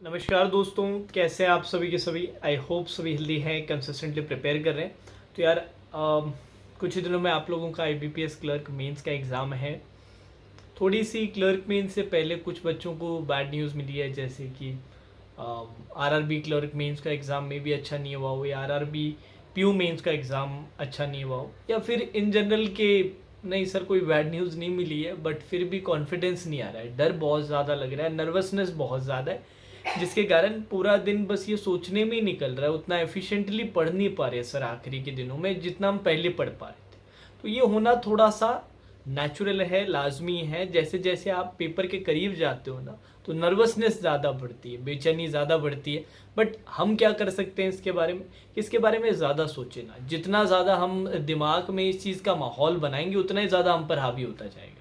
नमस्कार दोस्तों, कैसे हैं आप सभी के सभी। आई होप सभी हेल्दी हैं, कंसिस्टेंटली प्रिपेयर कर रहे हैं। तो यार कुछ ही दिनों में आप लोगों का आईबीपीएस क्लर्क मेंस का एग्ज़ाम है। थोड़ी सी क्लर्क मेंस से पहले कुछ बच्चों को बैड न्यूज़ मिली है, जैसे कि आरआरबी क्लर्क मेंस का एग्ज़ाम में भी अच्छा नहीं हुआ हो, या आरआरबी पीयू मेंस का एग्ज़ाम अच्छा नहीं हुआ हो, या फिर इन जनरल के नहीं सर कोई बैड न्यूज़ नहीं मिली है, बट फिर भी कॉन्फिडेंस नहीं आ रहा है, डर बहुत ज़्यादा लग रहा है, नर्वसनेस बहुत ज़्यादा है, जिसके कारण पूरा दिन बस ये सोचने में ही निकल रहा है। उतना एफिशिएंटली पढ़ नहीं पा रहे सर आखिरी के दिनों में जितना हम पहले पढ़ पा रहे थे। तो ये होना थोड़ा सा नेचुरल है, लाजमी है। जैसे जैसे आप पेपर के करीब जाते हो ना, तो नर्वसनेस ज़्यादा बढ़ती है, बेचैनी ज़्यादा बढ़ती है। बट हम क्या कर सकते हैं इसके बारे में, इसके बारे में ज़्यादा सोचें ना। जितना ज़्यादा हम दिमाग में इस चीज़ का माहौल बनाएंगे, उतना ही ज़्यादा हम पर हावी होता जाएगा।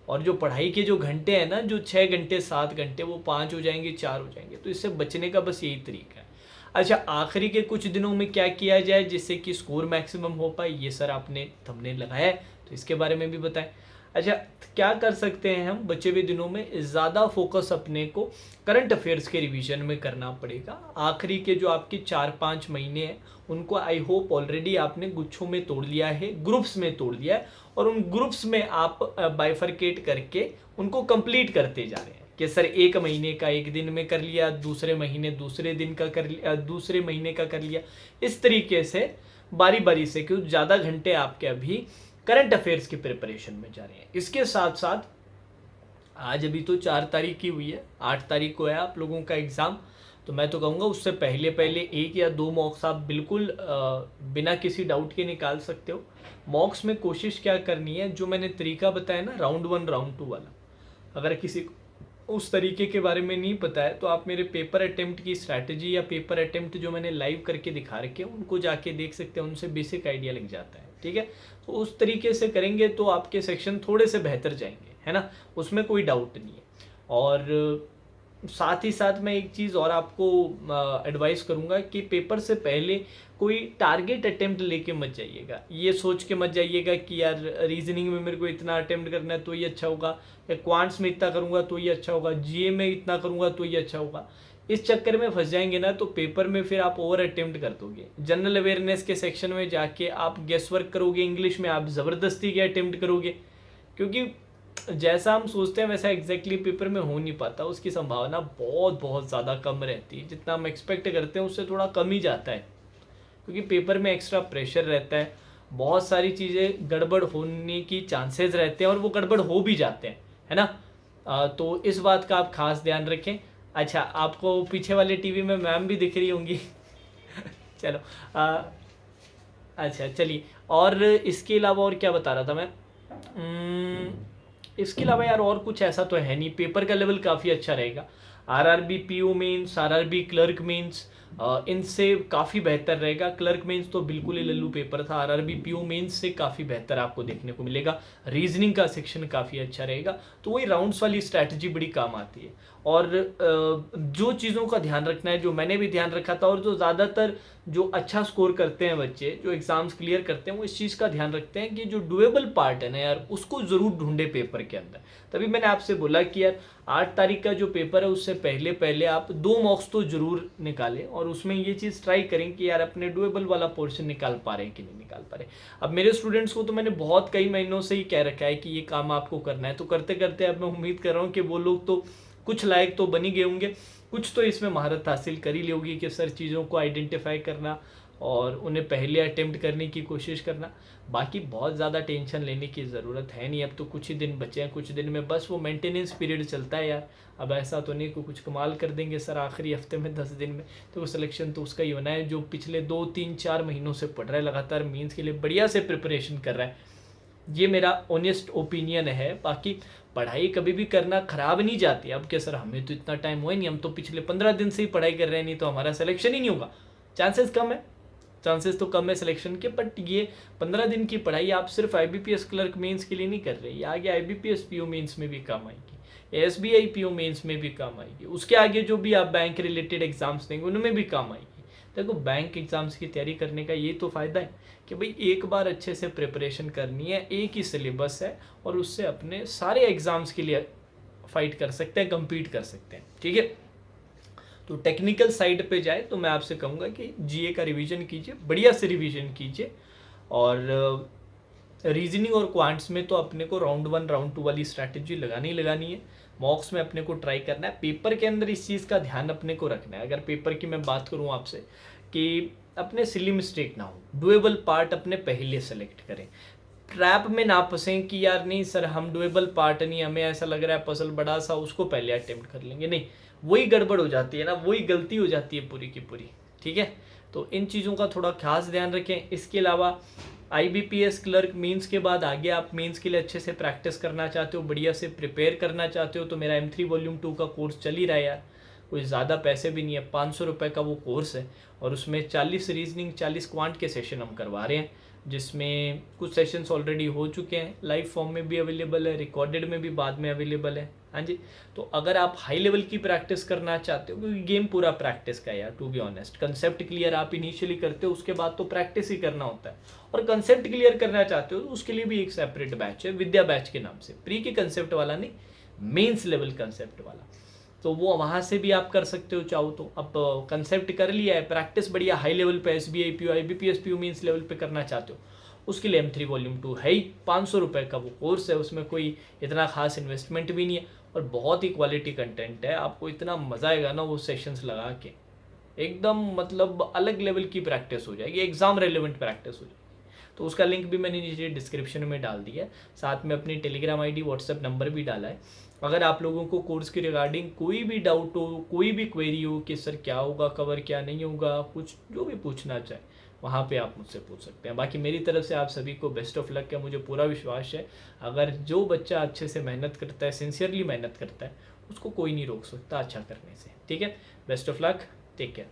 और जो पढ़ाई के जो घंटे हैं ना, जो 6 घंटे 7 घंटे, वो 5 हो जाएंगे, 4 हो जाएंगे। तो इससे बचने का बस यही तरीका है। अच्छा, आखिरी के कुछ दिनों में क्या किया जाए जिससे कि स्कोर मैक्सिमम हो पाए, ये सर आपने थंबनेल लगाया है, तो इसके बारे में भी बताएं। अच्छा, क्या कर सकते हैं हम बचे हुए दिनों में? ज़्यादा फोकस अपने को करंट अफेयर्स के रिवीजन में करना पड़ेगा। आखिरी के जो आपके 4-5 महीने हैं, उनको आई होप ऑलरेडी आपने गुच्छों में तोड़ लिया है, ग्रुप्स में तोड़ लिया है, और उन ग्रुप्स में आप बाइफरकेट करके उनको कंप्लीट करते जा रहे हैं कि सर एक महीने का एक दिन में कर लिया, दूसरे महीने दूसरे दिन का कर लिया, दूसरे महीने का कर लिया। इस तरीके से बारी बारी से, क्योंकि ज़्यादा घंटे आपके अभी करंट अफेयर्स की प्रिपरेशन में जा रहे हैं। इसके साथ साथ आज अभी तो 4 तारीख की हुई है, 8 तारीख को है आप लोगों का एग्ज़ाम। तो मैं तो कहूँगा उससे पहले पहले 1 या 2 मॉक्स आप बिल्कुल बिना किसी डाउट के निकाल सकते हो। मॉक्स में कोशिश क्या करनी है, जो मैंने तरीका बताया ना, राउंड 1 राउंड 2 वाला, अगर किसी को उस तरीके के बारे में नहीं पता है, तो आप मेरे पेपर अटेम्प्ट की स्ट्रैटेजी या पेपर अटेम्प्ट जो मैंने लाइव करके दिखा रखे हैं, उनको जाके देख सकते हैं। उनसे बेसिक आइडिया लग जाता है, ठीक है। तो उस तरीके से करेंगे तो आपके सेक्शन थोड़े से बेहतर जाएंगे, है ना, उसमें कोई डाउट नहीं है। और साथ ही साथ मैं एक चीज़ और आपको एडवाइस करूंगा कि पेपर से पहले कोई टारगेट अटेम्प्ट लेके मत जाइएगा। ये सोच के मत जाइएगा कि यार रीजनिंग में मेरे को इतना अटेम्प्ट करना है तो ही अच्छा होगा, या क्वांट्स में इतना करूंगा तो ही अच्छा होगा, जीए में इतना करूंगा तो ही अच्छा होगा। इस चक्कर में फंस जाएंगे ना, तो पेपर में फिर आप ओवर अटेम्प्ट कर दोगे। जनरल अवेयरनेस के सेक्शन में जाके आप गेस वर्क करोगे, इंग्लिश में आप ज़बरदस्ती के अटेम्प्ट करोगे, क्योंकि जैसा हम सोचते हैं वैसा एग्जैक्टली पेपर में हो नहीं पाता। उसकी संभावना बहुत बहुत ज़्यादा कम रहती है। जितना हम एक्सपेक्ट करते हैं उससे थोड़ा कम ही जाता है, क्योंकि पेपर में एक्स्ट्रा प्रेशर रहता है, बहुत सारी चीज़ें गड़बड़ होने की चांसेस रहते हैं, और वो गड़बड़ हो भी जाते हैं, है ना। तो इस बात का आप खास ध्यान रखें। अच्छा, आपको पीछे वाले टीवी में मैम भी दिख रही होंगी। चलो, अच्छा चलिए। और इसके अलावा और क्या बता रहा था मैं? इसके अलावा यार और कुछ ऐसा तो है नहीं। पेपर का लेवल काफ़ी अच्छा रहेगा। RRB PO mains, RRB clerk mains, इनसे काफ़ी बेहतर रहेगा। क्लर्क मेंस तो बिल्कुल ही लल्लू पेपर था, आरआरबी पीओ मेंस से काफ़ी बेहतर आपको देखने को मिलेगा। रीजनिंग का सेक्शन काफ़ी अच्छा रहेगा। तो वही राउंड्स वाली स्ट्रैटेजी बड़ी काम आती है। और जो चीज़ों का ध्यान रखना है, जो मैंने भी ध्यान रखा था, और जो ज़्यादातर जो अच्छा स्कोर करते हैं बच्चे, जो एग्ज़ाम्स क्लियर करते हैं, वो इस चीज़ का ध्यान रखते हैं कि जो डुएबल पार्ट है ना यार, उसको ज़रूर ढूंढे पेपर के अंदर। तभी मैंने आपसे बोला कि यार 8 तारीख का जो पेपर है उससे पहले पहले आप 2 मॉक्स तो ज़रूर निकालें, और उसमें ये चीज़ ट्राई करें कि यार अपने डुएबल वाला पोर्शन निकाल पा रहे हैं कि नहीं निकाल पा रहे। अब मेरे स्टूडेंट्स को तो मैंने बहुत कई महीनों से ही कह रखा है कि ये काम आपको करना है, तो करते करते अब मैं उम्मीद कर रहा हूँ कि वो लोग तो कुछ लायक तो बन ही गए होंगे, कुछ तो इसमें महारत हासिल कर ही ली होगी कि सर चीज़ों को आइडेंटिफाई करना और उन्हें पहले अटेम्प्ट करने की कोशिश करना। बाकी बहुत ज़्यादा टेंशन लेने की ज़रूरत है नहीं। अब तो कुछ ही दिन बचे हैं, कुछ दिन में बस वो मेंटेनेंस पीरियड चलता है यार। अब ऐसा तो नहीं कि कुछ कमाल कर देंगे सर आखिरी हफ्ते में 10 दिन में। तो वो सिलेक्शन तो उसका ही होना है जो पिछले 2-3-4 महीनों से पढ़ रहा है, लगातार मीन्स के लिए बढ़िया से प्रिपरेशन कर रहा है। ये मेरा ऑनेस्ट ओपिनियन है। बाकी पढ़ाई कभी भी करना ख़राब नहीं जाती। अब क्या सर, हमें तो इतना टाइम हुआ ही नहीं, हम तो पिछले 15 दिन से ही पढ़ाई कर रहे हैं, नहीं तो हमारा सिलेक्शन ही नहीं होगा। चांसेस कम है, चांसेस तो कम है सिलेक्शन के। बट ये 15 दिन की पढ़ाई आप सिर्फ आईबीपीएस क्लर्क मेंस के लिए नहीं कर रहे, ये आगे आईबीपीएस पीओ मेंस में भी काम आएगी, एसबीआई पीओ मेंस में भी काम आएगी, उसके आगे जो भी आप बैंक रिलेटेड एग्जाम्स देंगे उनमें भी काम आएगी। देखो, बैंक एग्जाम्स की तैयारी करने का ये तो फ़ायदा है कि भाई एक बार अच्छे से प्रिपरेशन करनी है, एक ही सिलेबस है, और उससे अपने सारे एग्जाम्स के लिए फाइट कर सकते हैं, compete कर सकते हैं, ठीक है। तो टेक्निकल साइड पे जाए तो मैं आपसे कहूँगा कि जीए का रिवीजन कीजिए, बढ़िया से रिवीजन कीजिए। और रीजनिंग और क्वांट्स में तो अपने को राउंड 1 राउंड 2 वाली स्ट्रैटेजी लगानी ही लगानी है। मॉक्स में अपने को ट्राई करना है, पेपर के अंदर इस चीज़ का ध्यान अपने को रखना है। अगर पेपर की मैं बात करूँ आपसे कि अपने सिली मिस्टेक ना हो, डुएबल पार्ट अपने पहले सेलेक्ट करें, ट्रैप में ना फंसें कि यार नहीं सर हम डुएबल पार्ट नहीं, हमें ऐसा लग रहा है पजल बड़ा सा, उसको पहले अटेम्प्ट कर लेंगे। नहीं, वही गड़बड़ हो जाती है ना, वही गलती हो जाती है पूरी की पूरी। ठीक है, तो इन चीज़ों का थोड़ा खास ध्यान रखें। इसके अलावा IBPS क्लर्क मेंस के बाद आगे आप मेंस के लिए अच्छे से प्रैक्टिस करना चाहते हो, बढ़िया से प्रिपेयर करना चाहते हो, तो मेरा M3 वॉल्यूम 2 का कोर्स चल ही रहा है यार। कोई ज़्यादा पैसे भी नहीं है, 500 रुपये का वो कोर्स है, और उसमें 40 रीजनिंग 40 क्वांट के सेशन हम करवा रहे हैं, जिसमें कुछ सेशंस ऑलरेडी हो चुके हैं, लाइव फॉर्म में भी अवेलेबल है, रिकॉर्डेड में भी बाद में अवेलेबल है। हाँ जी, तो अगर आप हाई लेवल की प्रैक्टिस करना चाहते हो, क्योंकि गेम पूरा प्रैक्टिस का है यार, to be honest, concept clear आप इनिशियली करते हो, उसके बाद तो प्रैक्टिस ही करना होता है। और कंसेप्ट क्लियर करना चाहते हो तो उसके लिए भी एक सेपरेट बैच है, विद्या बैच के नाम से, प्री के कंसेप्ट वाला नहीं, मेंस लेवल कंसेप्ट वाला। तो वो वहाँ से भी आप कर सकते हो चाहो तो। अब कंसेप्ट कर लिया है, प्रैक्टिस बढ़िया हाई लेवल पे SBI PO IBPS PO means level पे करना चाहते हो, उसके लिए M3 वॉल्यूम 2 है ही, 500 रुपये का वो कोर्स है, उसमें कोई इतना खास इन्वेस्टमेंट भी नहीं है, और बहुत ही क्वालिटी कंटेंट है। आपको इतना मज़ा आएगा ना वो सेशंस लगा के, एकदम मतलब अलग लेवल की प्रैक्टिस हो जाएगी, एग्ज़ाम रेलिवेंट प्रैक्टिस हो जाएगी। तो उसका लिंक भी मैंने नीचे डिस्क्रिप्शन में डाल दिया है, साथ में अपनी टेलीग्राम ID व्हाट्सएप नंबर भी डाला है। अगर आप लोगों को कोर्स के रिगार्डिंग कोई भी डाउट हो, कोई भी क्वेरी हो कि सर क्या होगा कवर, क्या नहीं होगा, कुछ जो भी पूछना चाहे वहाँ पे आप मुझसे पूछ सकते हैं। बाकी मेरी तरफ से आप सभी को बेस्ट ऑफ लक है। मुझे पूरा विश्वास है, अगर जो बच्चा अच्छे से मेहनत करता है, सिंसियरली मेहनत करता है, उसको कोई नहीं रोक सकता अच्छा करने से। ठीक है, best of luck, take care.